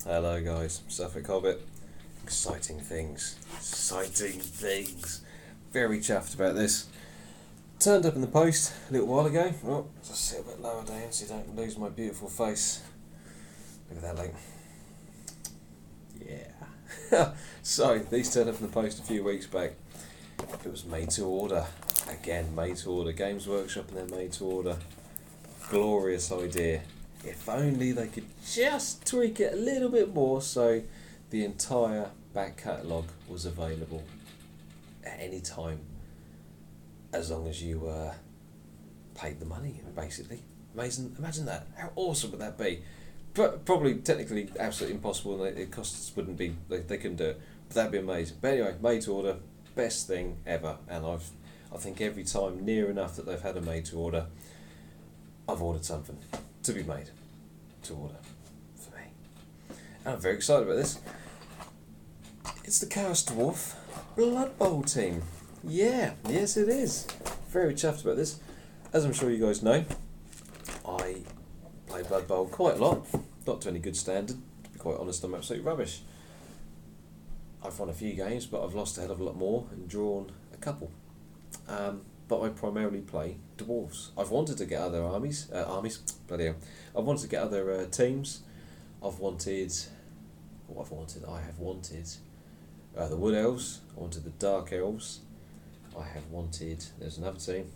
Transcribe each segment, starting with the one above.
Hello guys, Suffolk Hobbit. Exciting things. Exciting things. Very chuffed about this. Turned up in the post a little while ago. Oh, just sit a bit lower down so you don't lose my beautiful face. Look at that link. Yeah. So, these turned up in the post a few weeks back. It was made to order. Again, made to order. Games Workshop and they're made to order. Glorious idea. If only they could just tweak it a little bit more so the entire back catalogue was available at any time as long as you paid the money, basically. Amazing. Imagine that. How awesome would that be? But probably technically absolutely impossible and it costs wouldn't be, they couldn't do it. But that'd be amazing. But anyway, made to order, best thing ever. And I think every time near enough that they've had a made to order, I've ordered something to be made to order for me. And I'm very excited about this. It's the Chaos Dwarf BloodBowl team. Yeah, yes it is. Very chuffed about this. As I'm sure you guys know, I play Blood Bowl quite a lot. Not to any good standard, to be quite honest, I'm absolutely rubbish. I've won a few games, but I've lost a hell of a lot more and drawn a couple. But I primarily play dwarves. I've wanted to get other armies, bloody hell. I've wanted to get other teams. I have wanted the Wood Elves. I wanted the Dark Elves. I have wanted, there's another team.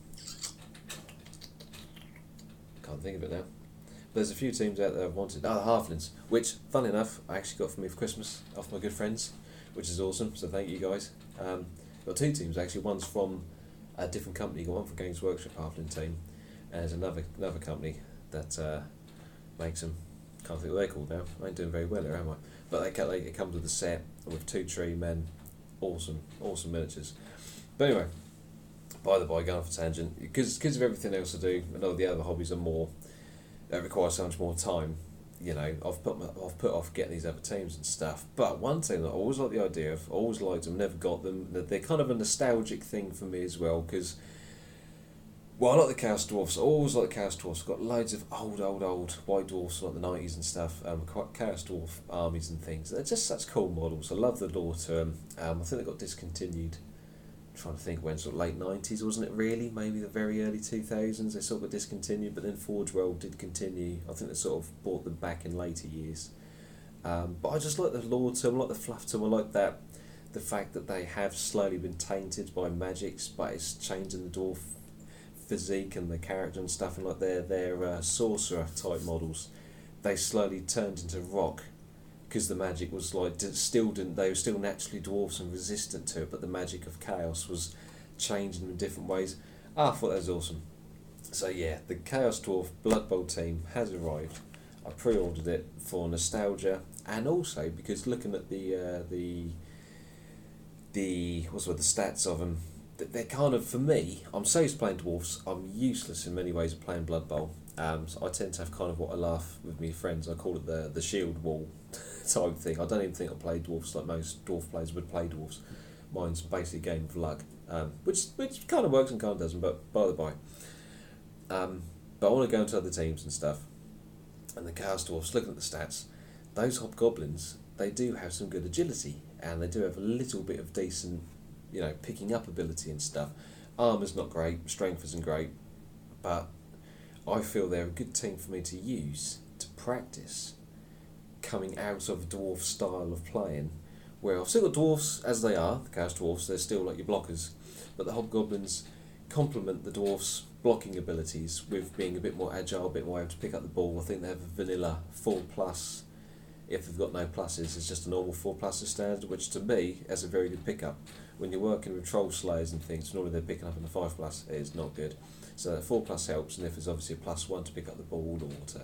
Can't think of it now. But there's a few teams out there I've wanted. The Halflings, which, funnily enough, I actually got for me for Christmas off my good friends, which is awesome, so thank you guys. Got two teams actually, one's from a different company, got one from Games Workshop Halfling team, and there's another company that makes them. Can't think what they're called now. I ain't doing very well here, am I? But it comes with a set with 2 tree men, awesome miniatures. But anyway, by the by, going off a tangent, because of everything else I do, and all the other hobbies are more that require so much more time. You know, I've put off getting these other teams and stuff. But one thing that I always like the idea of, always liked them, never got them. They're kind of a nostalgic thing for me as well, because I like the Chaos Dwarfs. I always like the Chaos Dwarfs. I've got loads of old white dwarfs like the 90s and stuff. Chaos Dwarf armies and things. They're just such cool models. I love the lore to them. I think they got discontinued. I'm trying to think when, sort of late 90s, wasn't it really? Maybe the very early 2000s they sort of got discontinued, but then Forge World did continue. I think they sort of brought them back in later years. But I just like the lore to them, I like the fluff to them, I like that, the fact that they have slowly been tainted by magics, but it's changing the dwarf physique and the character and stuff, and like their sorcerer type models, they slowly turned into rock, because the magic was like they were still naturally dwarfs and resistant to it, but the magic of chaos was changing them in different ways. I thought that was awesome. So yeah, the Chaos Dwarf Blood Bowl team has arrived. I pre-ordered it for nostalgia, and also because looking at the stats of them, they're kind of, for me, I'm so used to playing dwarfs, I'm useless in many ways of playing Blood Bowl. So I tend to have kind of what I laugh with my friends, I call it the shield wall type thing. I don't even think I play dwarfs like most dwarf players would play dwarfs. Mine's basically a game of luck, which kind of works and kind of doesn't, but by the by. But I want to go into other teams and stuff. And the Chaos Dwarfs, looking at the stats, those hobgoblins, they do have some good agility, and they do have a little bit of decent, picking up ability and stuff. Armour's not great, strength isn't great, but I feel they're a good team for me to use to practice coming out of a dwarf style of playing, where I've still got dwarfs as they are, the Chaos Dwarfs, they're still like your blockers, but the hobgoblins complement the dwarfs' blocking abilities with being a bit more agile, a bit more able to pick up the ball. I think they have a vanilla 4+. If they've got no pluses, it's just a normal 4+ standard, which to me is a very good pickup. When you're working with troll slayers and things, normally they're picking up in the 5+, it is not good. So that 4+ helps, and if there's obviously a +1 to pick up the ball or to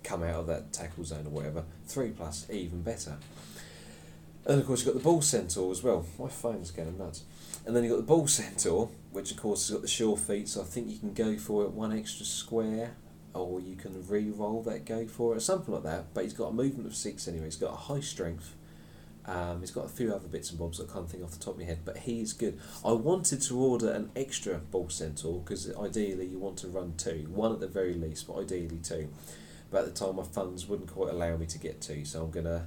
come out of that tackle zone or whatever, 3+, even better. And of course you've got the Bull Centaur as well. My phone's going nuts. And then you've got the Bull Centaur, which of course has got the sure feet, so I think you can go for it 1 extra square, or you can re-roll that, go for it, or something like that. But he's got a movement of 6 anyway, he's got a high strength. He's got a few other bits and bobs that I can't think off the top of my head, but he's good. I wanted to order an extra Bull Centaur, because ideally you want to run 2, 1 at the very least, but ideally 2. But at the time my funds wouldn't quite allow me to get 2, so I'm going to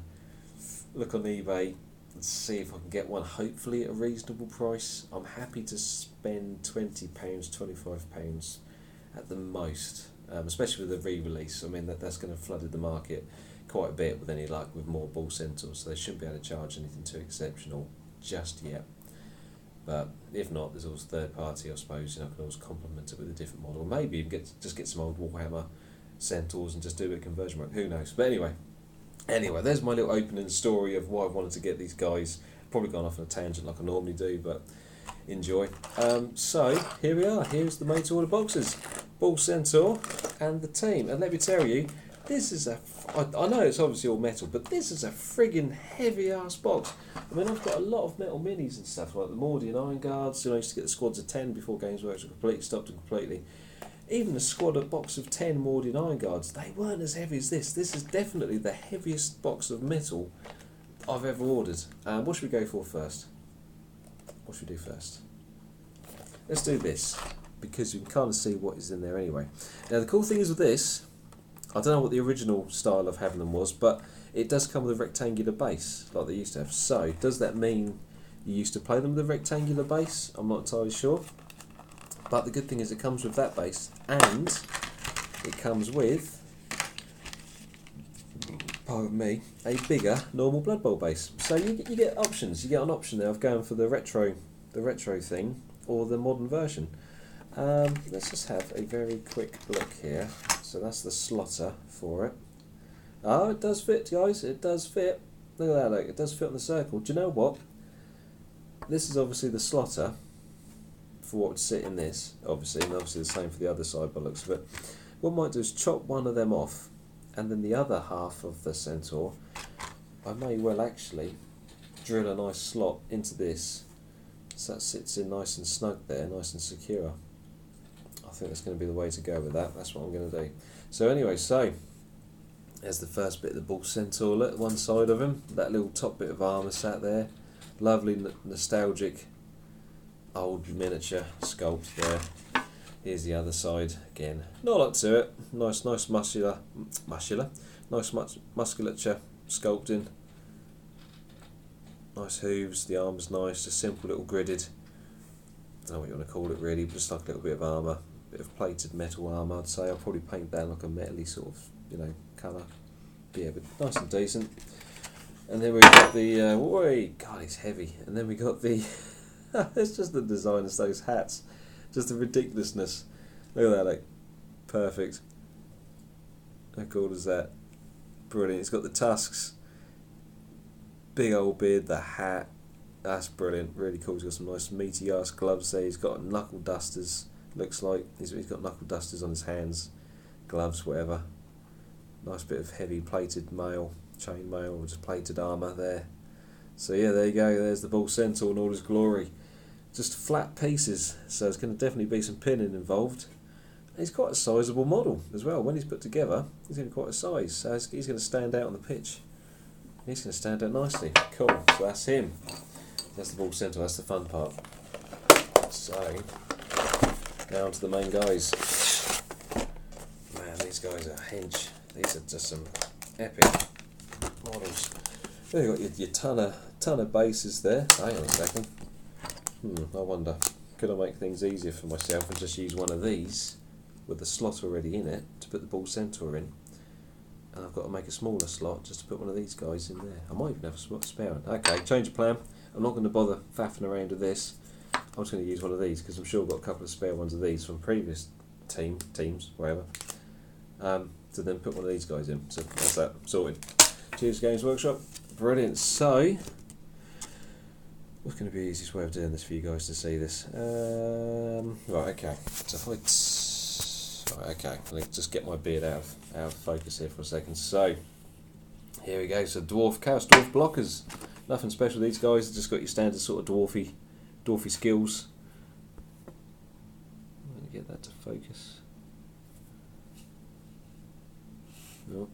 look on eBay and see if I can get one, hopefully at a reasonable price. I'm happy to spend £20, £25 at the most, especially with the re-release. I mean, that's going to flood the market quite a bit with any luck with more ball centaurs, so they shouldn't be able to charge anything too exceptional just yet. But if not, there's always third party, I suppose. I can always complement it with a different model. Maybe you can just get some old Warhammer centaurs and just do a conversion work. Who knows? But anyway, there's my little opening story of why I wanted to get these guys. Probably gone off on a tangent like I normally do, but enjoy. So here we are. Here's the made to order boxes, Ball Centaur and the team. And let me tell you, this is I know it's obviously all metal, but this is a friggin' heavy ass box. I mean, I've got a lot of metal minis and stuff like the Mordian Iron Guards. I used to get the squads of 10 before Games Workshop completely stopped them completely. Even the squad of box of 10 Mordian Iron Guards, they weren't as heavy as this. This is definitely the heaviest box of metal I've ever ordered. What should we go for first? What should we do first? Let's do this, because you can kind of see what is in there anyway. Now the cool thing is with this, I don't know what the original style of having them was, but it does come with a rectangular base, like they used to have. So, does that mean you used to play them with a rectangular base? I'm not entirely sure. But the good thing is it comes with that base, and it comes with, pardon me, a bigger normal Blood Bowl base. So you get options. You get an option there of going for the retro thing, or the modern version. Let's just have a very quick look here. So that's the slotter for it. Oh, it does fit, guys. It does fit. Look at that, look. It does fit on the circle. Do you know what? This is obviously the slotter for what would sit in this, obviously, and obviously the same for the other side by the looks of it. What I might do is chop one of them off, and then the other half of the Centaur, I may well actually drill a nice slot into this, so that sits in nice and snug there, nice and secure. I think that's going to be the way to go with that. That's what I'm going to do. So anyway, there's the first bit of the Ball Centaur. Look at one side of him. That little top bit of armour sat there. Lovely, nostalgic, old miniature sculpt there. Here's the other side again. Not a lot to it. Nice musculature sculpting. Nice hooves. The armour's nice. Just simple little gridded. I don't know what you want to call it really, but just like a little bit of armour. Bit of plated metal armour, I'd say. I'll probably paint down like a metally sort of, colour. Yeah, but nice and decent. And then we got the, God, it's heavy. And then we got the, it's just the design of those hats. Just the ridiculousness. Look at that, like, perfect. How cool is that? Brilliant. It's got the tusks, big old beard, the hat. That's brilliant. Really cool. He's got some nice meaty ass gloves there. He's got knuckle dusters. Looks like he's got knuckle dusters on his hands, gloves, whatever. Nice bit of heavy plated mail, chain mail, or just plated armour there. So yeah, there you go. There's the Ball Centaur in all his glory. Just flat pieces, so there's going to definitely be some pinning involved. He's quite a sizable model as well. When he's put together, he's going to be quite a size. So he's going to stand out on the pitch. He's going to stand out nicely. Cool. So that's him. That's the Ball Centaur. That's the fun part. So now to the main guys. Man, these guys are hench. These are just some epic models. There you got your ton of bases there. Hang on a second. I wonder, could I make things easier for myself and just use one of these with the slot already in it to put the Ball Centaur in? And I've got to make a smaller slot just to put one of these guys in there. I might even have a spare one. Okay, change of plan. I'm not going to bother faffing around with this. I'm just going to use one of these because I'm sure I've got a couple of spare ones of these from previous teams, wherever. To then put one of these guys in. So that's that, sorted. Cheers, Games Workshop. Brilliant. So, what's going to be the easiest way of doing this for you guys to see this? Right, okay. So okay, let me just get my beard out of focus here for a second. So, here we go. So, Chaos Dwarf blockers. Nothing special. These guys have just got your standard sort of dwarfy skills. I'm going to get that to focus. No.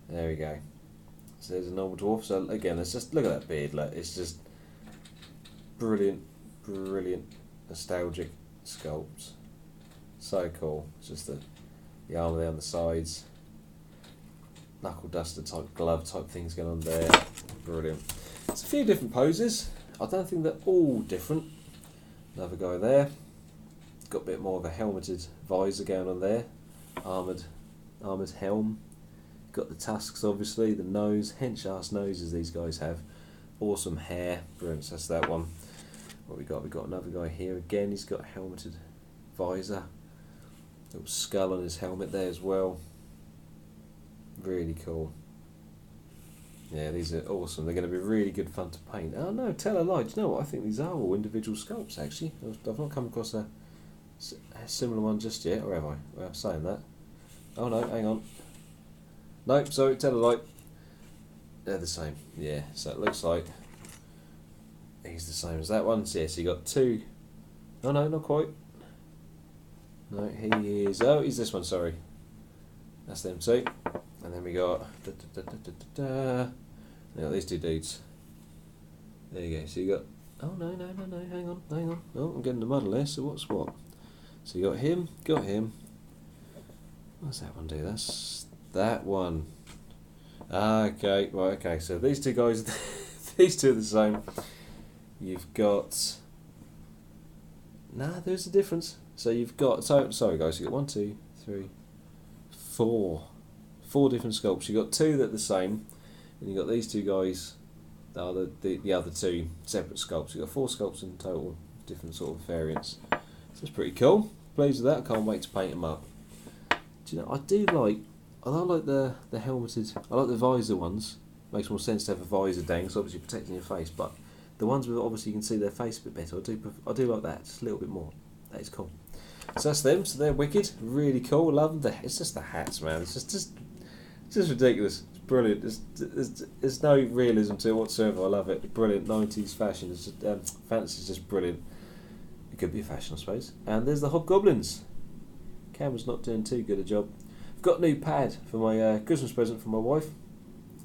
There we go. So there's a normal dwarf. So again, let's just look at that beard. Look, it's just brilliant, nostalgic sculpt. So cool. It's just the armour there on the sides. knuckle duster type glove type things going on there. Brilliant. It's a few different poses. I don't think they're all different. Another guy there. Got a bit more of a helmeted visor going on there. Armoured helm. Got the tusks obviously, the nose, hench ass noses these guys have. Awesome hair. Brilliant, so that's that one. What we got? We got another guy here again. He's got a helmeted visor. Little skull on his helmet there as well. Really cool. Yeah, these are awesome. They're going to be really good fun to paint. Oh no, tell a lie. Do you know what? I think these are all individual sculpts actually. I've not come across a similar one just yet, or have I? Well, I'm saying that. Oh no, hang on. Nope, sorry, tell a lie. They're the same. Yeah, so it looks like he's the same as that one. So, yeah, so you got two. Oh no, not quite. No, he is. Oh, he's this one. Sorry, that's them two. And then we got. We got these two dudes. There you go. So you got. Oh no, hang on. Oh, I'm getting the muddle there. So what's what? So you got him. What's that one do? That's that one. Okay, right. Okay. So these two guys, these two are the same. You've got. Nah, there's a difference. So you've got. Sorry guys. You got 1, 2, 3, 4. 4 different sculpts. You've got 2 that are the same, and you've got these two guys. The other 2 separate sculpts. You've got 4 sculpts in total, different sort of variants. So it's pretty cool. Pleased with that. Can't wait to paint them up. Do you know? I like the helmeted. I like the visor ones. Makes more sense to have a visor dang, so obviously protecting your face. But the ones with obviously you can see their face a bit better. I do like that. Just a little bit more. That is cool. So that's them. So they're wicked. Really cool. Love them. It's just the hats, man. It's just ridiculous. It's brilliant. There's no realism to it whatsoever. I love it. Brilliant 90s fashion. It's just, fantasy's just brilliant. It could be a fashion, I suppose. And there's the hobgoblins. Camera's not doing too good a job. I've got a new pad for my Christmas present from my wife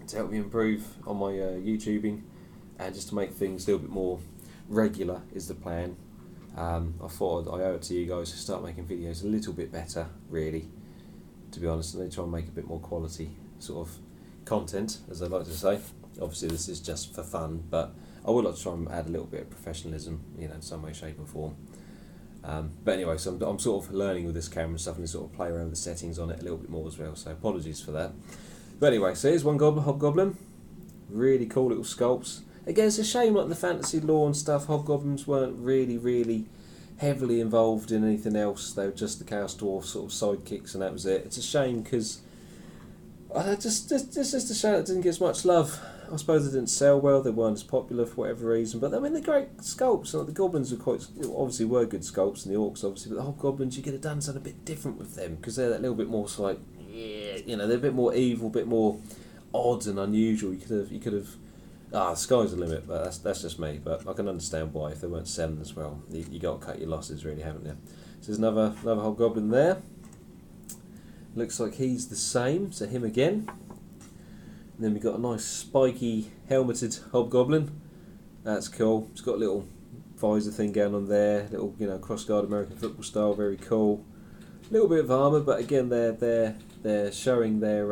to help me improve on my YouTubing and just to make things a little bit more regular is the plan. I thought I owe it to you guys to start making videos a little bit better, really, to be honest, and then try and make a bit more quality sort of content, as I like to say. Obviously this is just for fun, but I would like to try and add a little bit of professionalism, you know, in some way, shape or form. But anyway, so I'm sort of learning with this camera and stuff, and sort of play around with the settings on it a little bit more as well, so apologies for that. But anyway, so here's one hobgoblin. Really cool little sculpts. Again, it's a shame like the fantasy lore and stuff, hobgoblins weren't really heavily involved in anything else. They were just the Chaos Dwarf sort of sidekicks and that was it. It's a shame because it's just a shame it didn't get as much love. I suppose they didn't sell well, they weren't as popular for whatever reason, but I mean they're great sculpts. Like, the goblins were obviously were good sculpts, and the orcs obviously, but the hobgoblins you could have done something a bit different with them because they're that little bit more sort of like, yeah, you know, they're a bit more evil, a bit more odd and unusual. You could have the sky's the limit, but that's just me. But I can understand why if they weren't selling as well. You got to cut your losses, really, haven't you? So there's another hobgoblin there. Looks like he's the same, so him again. And then we've got a nice spiky helmeted hobgoblin. That's cool. It's got a little visor thing going on there, little, you know, cross-guard American football style, very cool. A little bit of armour, but again they're showing their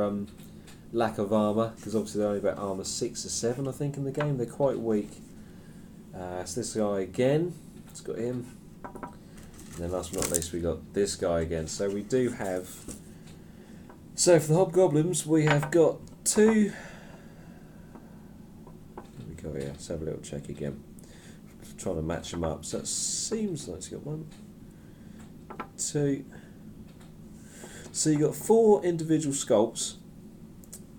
lack of armour, because obviously they're only about armour 6 or 7 I think in the game. They're quite weak. So this guy again, it's got him. And then last but not least we got this guy again. So we do have, so for the hobgoblins we have got 2. There we go here. Let's have a little check again. Trying to match them up. So it seems like it's got 1, 2. So you've got 4 individual sculpts,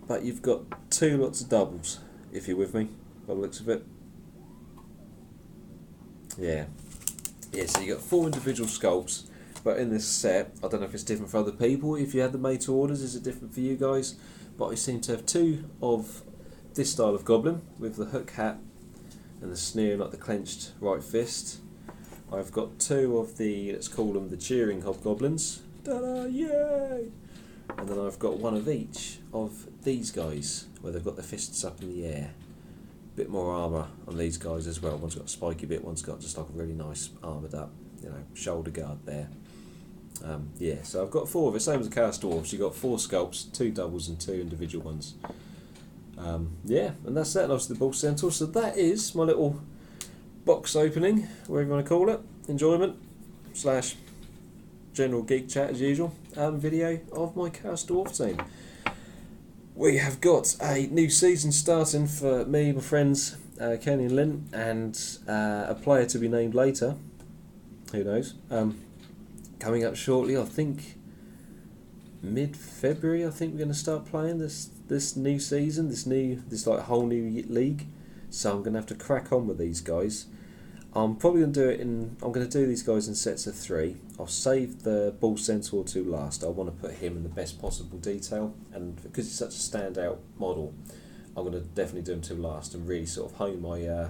but you've got 2 lots of doubles, if you're with me, by the looks of it. Yeah. Yeah, so you've got 4 individual sculpts, but in this set, I don't know if it's different for other people, if you had them made to orders, is it different for you guys? But I seem to have 2 of this style of goblin, with the hook hat and the sneer, like the clenched right fist. I've got 2 of the, let's call them the cheering hobgoblins. Ta-da, yay! And then I've got 1 of each of these guys, where they've got their fists up in the air. Bit more armour on these guys as well. One's got a spiky bit, one's got just like a really nice armoured up, you know, shoulder guard there. Yeah, so I've got 4 of it, same as the Chaos Dwarfs. You've got 4 sculpts, 2 doubles and 2 individual ones. Yeah, and that's that, and obviously the Ball Centaur. So that is my little box opening, whatever you want to call it, enjoyment / general geek chat as usual, video of my Chaos Dwarf team. We have got a new season starting for me, my friends, Kenny and Lynn, and a player to be named later. Who knows? Coming up shortly, I think mid-February. I think we're going to start playing this new season, this like whole new league. So I'm going to have to crack on with these guys. I'm probably going to do it I'm going to do these guys in sets of 3. I'll save the Ball Centaur to last. I want to put him in the best possible detail, and because he's such a standout model, I'm going to definitely do him to last and really sort of hone my.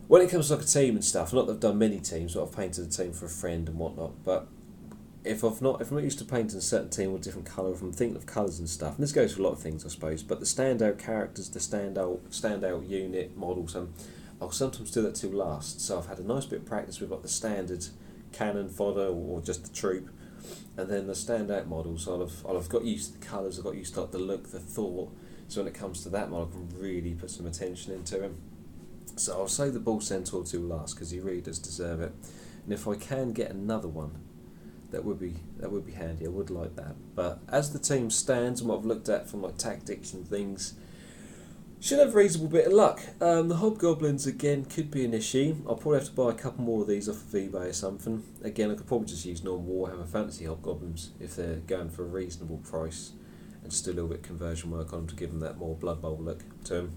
When it comes to like a team and stuff, not that I've done many teams, but I've painted a team for a friend and whatnot. But if I'm not used to painting a certain team with a different colour, if I'm thinking of colours and stuff, and this goes for a lot of things, I suppose. But the standout characters, the standout unit models, I'll sometimes do that till last. So I've had a nice bit of practice with like the standard cannon fodder or just the troop, and then the standout models. I'll have got used to the colours, I've got used to like the look, the thought. So when it comes to that model, I can really put some attention into him. So I'll save the Ball Centaur to last because he really does deserve it. And if I can get another one, that would be handy. I would like that. But as the team stands and what I've looked at from like tactics and things, should have a reasonable bit of luck. The Hobgoblins again could be an issue. I'll probably have to buy a couple more of these off of eBay or something. Again, I could probably just use normal Warhammer Fantasy Hobgoblins if they're going for a reasonable price, and just do a little bit of conversion work on them to give them that more Blood Bowl look to them.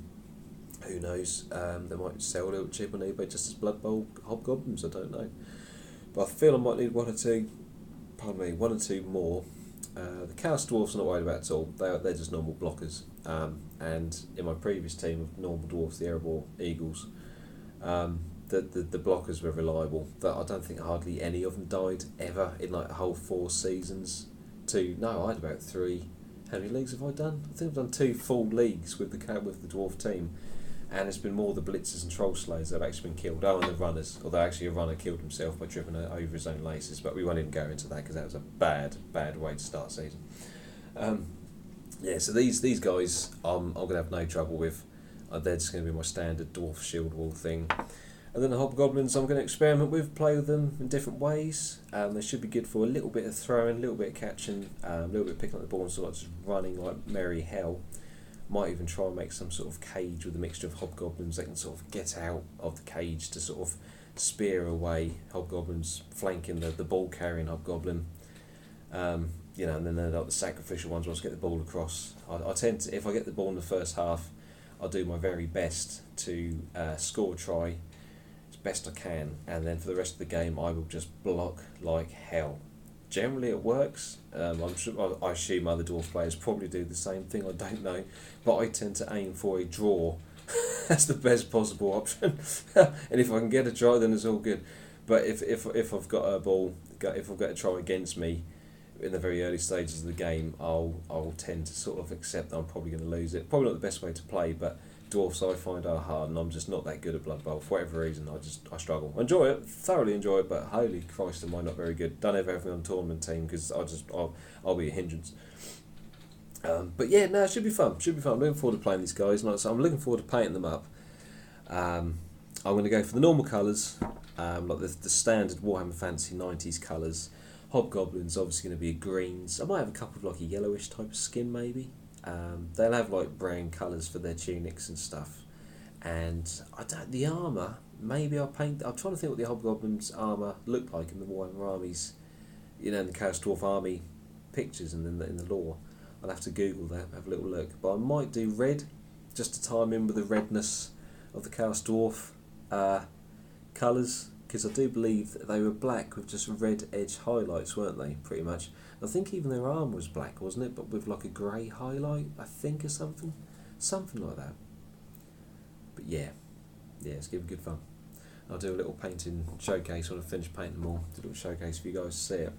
Who knows? They might sell a little cheap on eBay just as Blood Bowl Hobgoblins. I don't know, but I feel I might need one or two more. The Chaos Dwarfs I'm not worried about at all. They're just normal blockers. And in my previous team of normal dwarfs, the Erebor Eagles, the blockers were reliable. I don't think hardly any of them died ever in like a whole 4 seasons. I had about 3. How many leagues have I done? I think I've done 2 full leagues with the dwarf team, and it's been more the blitzers and troll slayers that have actually been killed. Oh, and the runners, although actually a runner killed himself by tripping over his own laces, but we won't even go into that because that was a bad way to start season. Yeah, so these guys I'm going to have no trouble with. They're just going to be my standard dwarf shield wall thing. And then the Hobgoblins I'm going to experiment with, play with them in different ways. They should be good for a little bit of throwing, a little bit of catching, a little bit of picking up the ball and sort of just running like merry hell. Might even try and make some sort of cage with a mixture of Hobgoblins that can sort of get out of the cage to sort of spear away Hobgoblins, flanking the ball carrying Hobgoblin. And then they're like the sacrificial ones once I get the ball across. I tend to, if I get the ball in the first half, I'll do my very best to score a try as best I can, and then for the rest of the game I will just block like hell. Generally it works. I'm sure, I assume other dwarf players probably do the same thing, I don't know, but I tend to aim for a draw. That's the best possible option. And if I can get a try, then it's all good. But if I've got a ball, if I've got a try against me in the very early stages of the game, I'll tend to sort of accept that I'm probably going to lose it. Probably not the best way to play, but dwarfs I find are hard, and I'm just not that good at Blood Bowl for whatever reason. I struggle. I enjoy it, thoroughly enjoy it, but holy Christ, am I not very good. Don't have everything on the tournament team because I'll be a hindrance. But yeah, no, it should be fun. I'm looking forward to playing these guys, and I'm looking forward to painting them up. I'm going to go for the normal colours, like the standard Warhammer Fantasy 90s colours. Hobgoblins obviously going to be greens. I might have a couple of like a yellowish type of skin maybe. They'll have like brown colours for their tunics and stuff. And the armour, maybe I'll paint. I'm trying to think what the Hobgoblins' armour looked like in the Warhammer armies, in the Chaos Dwarf army pictures and in the lore. I'll have to Google that, have a little look. But I might do red, just to time in with the redness of the Chaos Dwarf colours. Because I do believe that they were black with just red edge highlights, weren't they, pretty much? I think even their armour was black, wasn't it? But with like a grey highlight, I think, or something. Something like that. But yeah, it's going to be good fun. I'll do a little painting showcase when I finish painting them all. Do a little showcase for you guys to see it.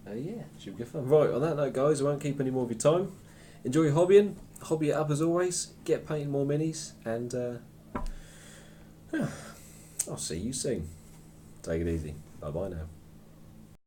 Yeah, should be good fun. Right, on that note, guys, I won't keep any more of your time. Enjoy your hobbying. Hobby it up as always. Get painting more minis. And I'll see you soon. Take it easy. Bye-bye now.